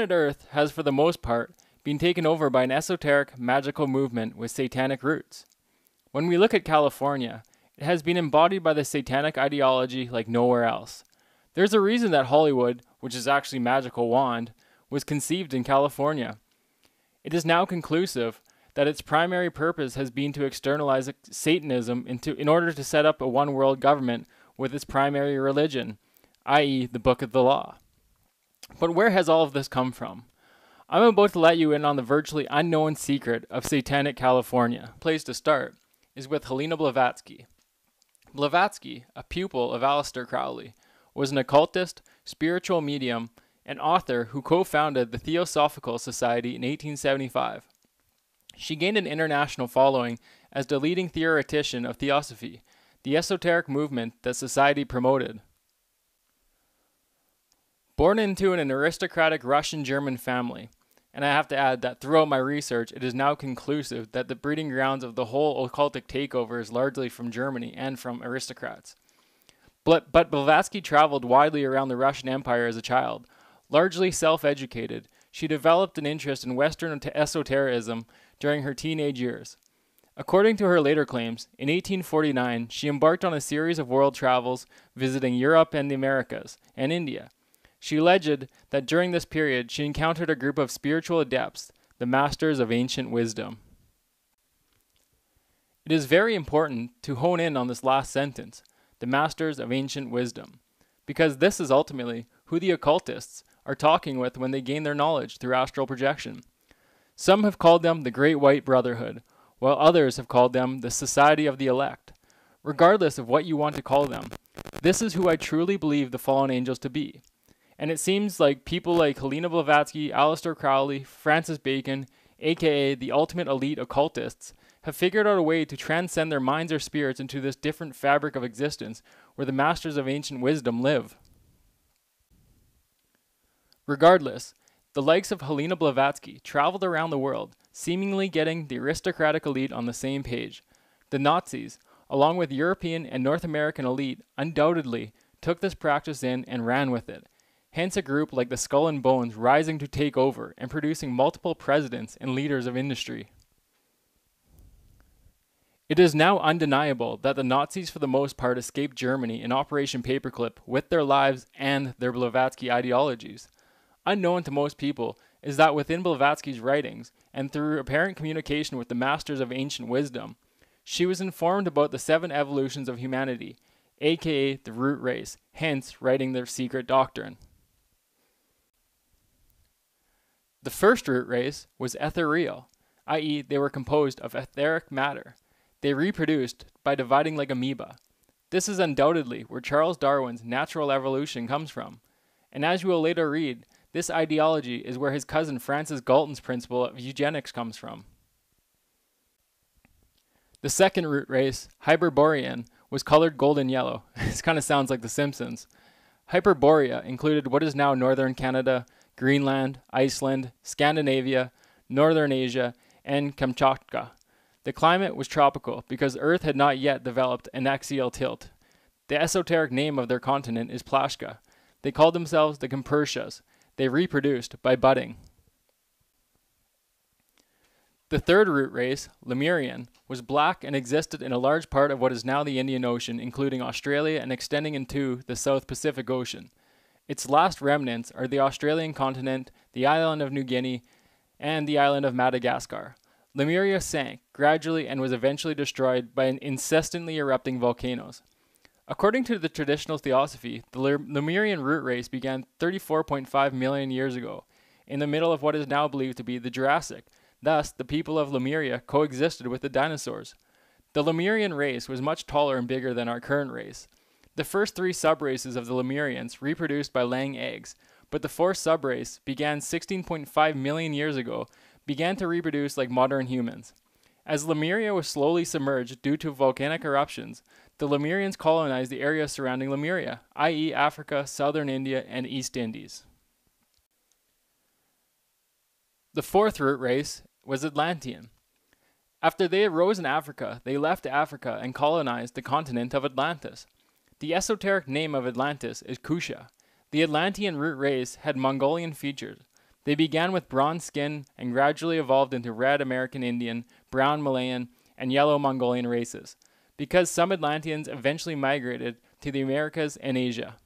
planet Earth has for the most part been taken over by an esoteric, magical movement with satanic roots. When we look at California, it has been embodied by the satanic ideology like nowhere else. There's a reason that Hollywood, which is actually magical wand, was conceived in California. It is now conclusive that its primary purpose has been to externalize Satanism in order to set up a one-world government with its primary religion, i.e. the Book of the Law. But where has all of this come from? I'm about to let you in on the virtually unknown secret of Satanic California. Place to start is with Helena Blavatsky. Blavatsky, a pupil of Aleister Crowley, was an occultist, spiritual medium, and author who co-founded the Theosophical Society in 1875. She gained an international following as the leading theoretician of Theosophy, the esoteric movement that society promoted. Born into an aristocratic Russian-German family, and I have to add that throughout my research it is now conclusive that the breeding grounds of the whole occultic takeover is largely from Germany and from aristocrats. But Blavatsky traveled widely around the Russian Empire as a child. Largely self-educated, she developed an interest in Western esotericism during her teenage years. According to her later claims, in 1849 she embarked on a series of world travels visiting Europe and the Americas, and India. She alleged that during this period she encountered a group of spiritual adepts, the Masters of Ancient Wisdom. It is very important to hone in on this last sentence, the Masters of Ancient Wisdom, because this is ultimately who the occultists are talking with when they gain their knowledge through astral projection. Some have called them the Great White Brotherhood, while others have called them the Society of the Elect. Regardless of what you want to call them, this is who I truly believe the fallen angels to be. And it seems like people like Helena Blavatsky, Aleister Crowley, Francis Bacon, aka the ultimate elite occultists, have figured out a way to transcend their minds or spirits into this different fabric of existence where the Masters of Ancient Wisdom live. Regardless, the likes of Helena Blavatsky traveled around the world, seemingly getting the aristocratic elite on the same page. The Nazis, along with European and North American elite, undoubtedly took this practice in and ran with it. Hence a group like the Skull and Bones rising to take over and producing multiple presidents and leaders of industry. It is now undeniable that the Nazis for the most part escaped Germany in Operation Paperclip with their lives and their Blavatsky ideologies. Unknown to most people is that within Blavatsky's writings, and through apparent communication with the Masters of Ancient Wisdom, she was informed about the 7 evolutions of humanity, aka the root race, hence writing their secret doctrine. The first root race was ethereal, i.e. they were composed of etheric matter. They reproduced by dividing like amoeba. This is undoubtedly where Charles Darwin's natural evolution comes from. And as you will later read, this ideology is where his cousin Francis Galton's principle of eugenics comes from. The second root race, Hyperborean, was colored golden yellow. This kind of sounds like The Simpsons. Hyperborea included what is now northern Canada, Greenland, Iceland, Scandinavia, northern Asia, and Kamchatka. The climate was tropical because Earth had not yet developed an axial tilt. The esoteric name of their continent is Plashka. They called themselves the Kampershas. They reproduced by budding. The third root race, Lemurian, was black and existed in a large part of what is now the Indian Ocean, including Australia and extending into the South Pacific Ocean. Its last remnants are the Australian continent, the island of New Guinea, and the island of Madagascar. Lemuria sank gradually and was eventually destroyed by incessantly erupting volcanoes. According to the traditional theosophy, the Lemurian root race began 34.5 million years ago, in the middle of what is now believed to be the Jurassic. Thus, the people of Lemuria coexisted with the dinosaurs. The Lemurian race was much taller and bigger than our current race. The first 3 subraces of the Lemurians reproduced by laying eggs, but the 4th subrace, began 16.5 million years ago, began to reproduce like modern humans. As Lemuria was slowly submerged due to volcanic eruptions, the Lemurians colonized the area surrounding Lemuria, i.e. Africa, southern India, and East Indies. The 4th root race was Atlantean. After they arose in Africa, they left Africa and colonized the continent of Atlantis. The esoteric name of Atlantis is Kusha. The Atlantean root race had Mongolian features. They began with bronze skin and gradually evolved into red American Indian, brown Malayan, and yellow Mongolian races, because some Atlanteans eventually migrated to the Americas and Asia.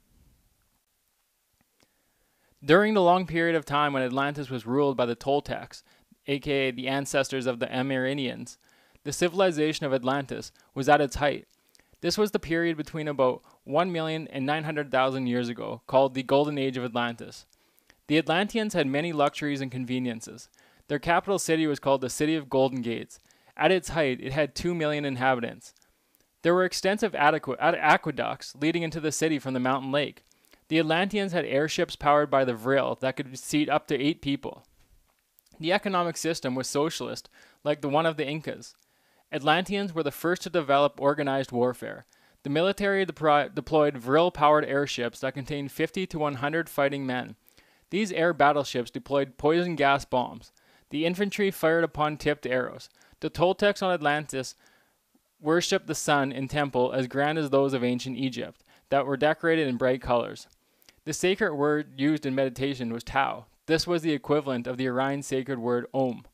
During the long period of time when Atlantis was ruled by the Toltecs, aka the ancestors of the Amerindians, the civilization of Atlantis was at its height. This was the period between about 1,900,000 years ago, called the Golden Age of Atlantis. The Atlanteans had many luxuries and conveniences. Their capital city was called the City of Golden Gates. At its height, it had 2 million inhabitants. There were extensive aqueducts leading into the city from the mountain lake. The Atlanteans had airships powered by the Vril that could seat up to 8 people. The economic system was socialist, like the one of the Incas. Atlanteans were the first to develop organized warfare. The military deployed Vril-powered airships that contained 50 to 100 fighting men. These air battleships deployed poison gas bombs. The infantry fired upon tipped arrows. The Toltecs on Atlantis worshipped the sun in temple as grand as those of ancient Egypt, that were decorated in bright colors. The sacred word used in meditation was Tao. This was the equivalent of the Orion sacred word Om.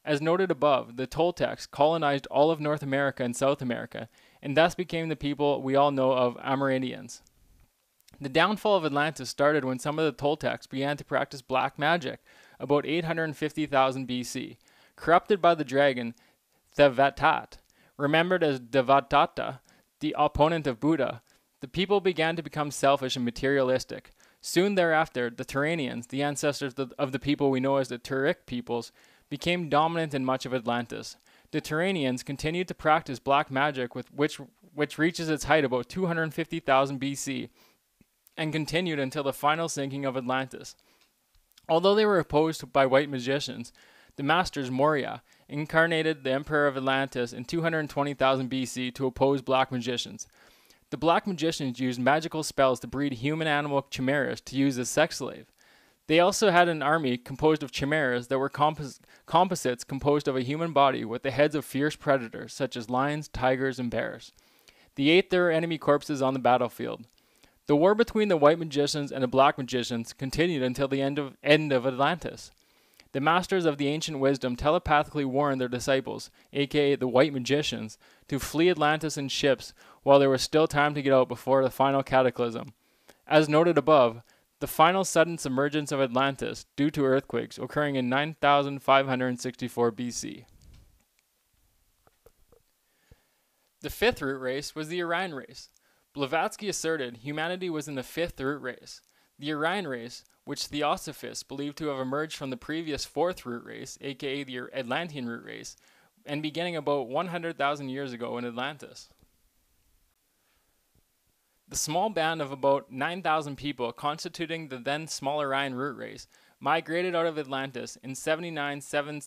As noted above, the Toltecs colonized all of North America and South America, and thus became the people we all know of Amerindians. The downfall of Atlantis started when some of the Toltecs began to practice black magic, about 850,000 BC. Corrupted by the dragon Thevatat, remembered as Devadatta, the opponent of Buddha, the people began to become selfish and materialistic. Soon thereafter, the Turanians, the ancestors of the people we know as the Turic peoples, became dominant in much of Atlantis. The Turanians continued to practice black magic, which reaches its height about 250,000 BC, and continued until the final sinking of Atlantis. Although they were opposed by white magicians, the masters Moria incarnated the Emperor of Atlantis in 220,000 BC to oppose black magicians. The black magicians used magical spells to breed human-animal chimeras to use as sex slave. They also had an army composed of chimeras that were composites composed of a human body with the heads of fierce predators such as lions, tigers, and bears. They ate their enemy corpses on the battlefield. The war between the white magicians and the black magicians continued until the end of Atlantis. The masters of the ancient wisdom telepathically warned their disciples, aka the white magicians, to flee Atlantis in ships while there was still time to get out before the final cataclysm. As noted above, the final sudden submergence of Atlantis due to earthquakes occurring in 9,564 BC. The fifth root race was the Orion race. Blavatsky asserted humanity was in the fifth root race. The Orion race, which Theosophists believed to have emerged from the previous fourth root race, aka the Atlantean root race, and beginning about 100,000 years ago in Atlantis. The small band of about 9,000 people constituting the then small Orion root race migrated out of Atlantis in 797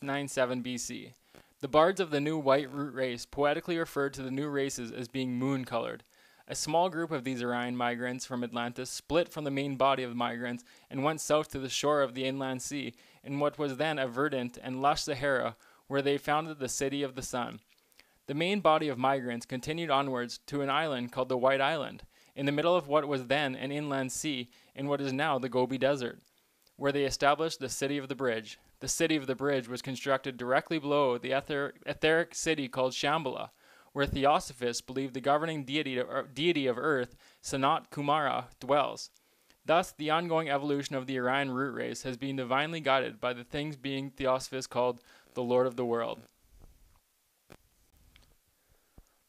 BC. The bards of the new white root race poetically referred to the new races as being moon-colored. A small group of these Orion migrants from Atlantis split from the main body of the migrants and went south to the shore of the inland sea in what was then a verdant and lush Sahara, where they founded the City of the Sun. The main body of migrants continued onwards to an island called the White Island, in the middle of what was then an inland sea in what is now the Gobi Desert, where they established the City of the Bridge. The City of the Bridge was constructed directly below the etheric city called Shambhala, where Theosophists believe the governing deity of Earth, Sanat Kumara, dwells. Thus, the ongoing evolution of the Orion root race has been divinely guided by the things being Theosophists called the Lord of the World.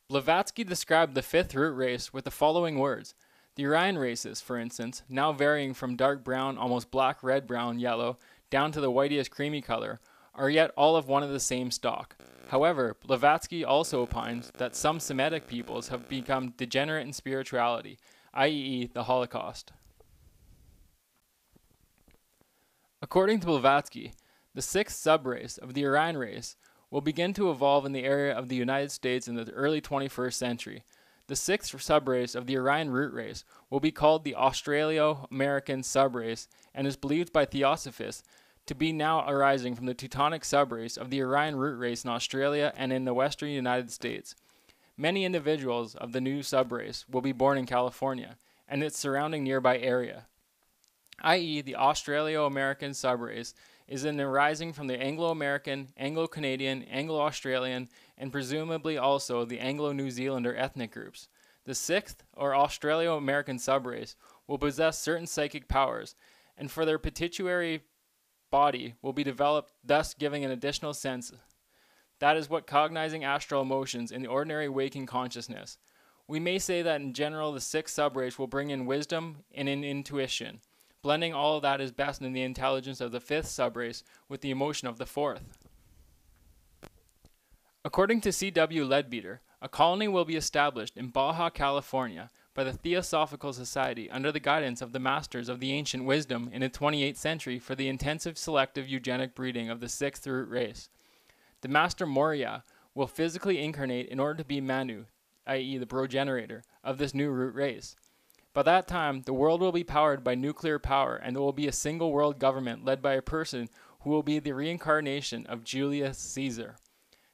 Blavatsky described the fifth root race with the following words. The Orion races, for instance, now varying from dark brown, almost black, red, brown, yellow, down to the whitish creamy color, are yet all of one of the same stock. However, Blavatsky also opines that some Semitic peoples have become degenerate in spirituality, i.e. the Holocaust. According to Blavatsky, the sixth subrace of the Orion race will begin to evolve in the area of the United States in the early 21st century. The sixth subrace of the Orion root race will be called the Australo-American subrace and is believed by Theosophists to be now arising from the Teutonic subrace of the Orion root race in Australia and in the western United States. Many individuals of the new subrace will be born in California and its surrounding nearby area, i.e. the Australo-American subrace is an arising from the Anglo-American, Anglo-Canadian, Anglo-Australian, and presumably also the Anglo-New Zealander ethnic groups. The sixth, or Australo-American subrace, will possess certain psychic powers, and for their pituitary body will be developed, thus giving an additional sense. That is what cognizing astral emotions in the ordinary waking consciousness. We may say that in general the sixth subrace will bring in wisdom and in intuition, blending all of that is best in the intelligence of the fifth subrace with the emotion of the fourth. According to C.W. Leadbeater, a colony will be established in Baja California by the Theosophical Society under the guidance of the masters of the ancient wisdom in the 28th century for the intensive selective eugenic breeding of the sixth root race. The master Moria will physically incarnate in order to be Manu, i.e. the progenitor, of this new root race. By that time, the world will be powered by nuclear power, and there will be a single world government led by a person who will be the reincarnation of Julius Caesar.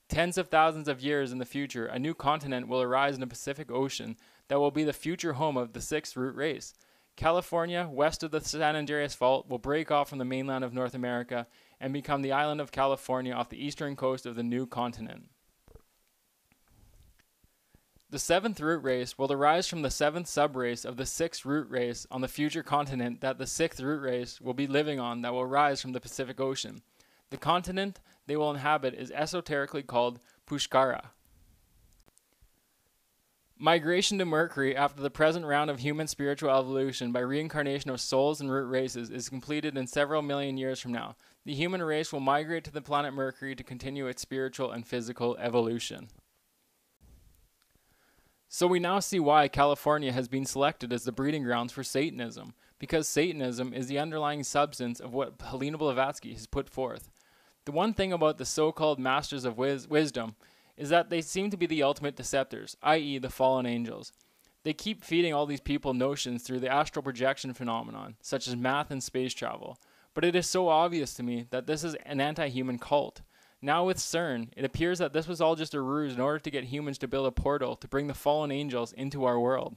Tens of thousands of years in the future, a new continent will arise in the Pacific Ocean that will be the future home of the sixth root race. California, west of the San Andreas Fault, will break off from the mainland of North America and become the island of California off the eastern coast of the new continent. The seventh root race will arise from the seventh subrace of the sixth root race on the future continent that the sixth root race will be living on that will rise from the Pacific Ocean. The continent they will inhabit is esoterically called Pushkara. Migration to Mercury after the present round of human spiritual evolution by reincarnation of souls and root races is completed in several million years from now. The human race will migrate to the planet Mercury to continue its spiritual and physical evolution. So we now see why California has been selected as the breeding grounds for Satanism, because Satanism is the underlying substance of what Helena Blavatsky has put forth. The one thing about the so-called masters of wisdom is that they seem to be the ultimate deceptors, i.e. the fallen angels. They keep feeding all these people notions through the astral projection phenomenon, such as math and space travel. But it is so obvious to me that this is an anti-human cult. Now with CERN, it appears that this was all just a ruse in order to get humans to build a portal to bring the fallen angels into our world.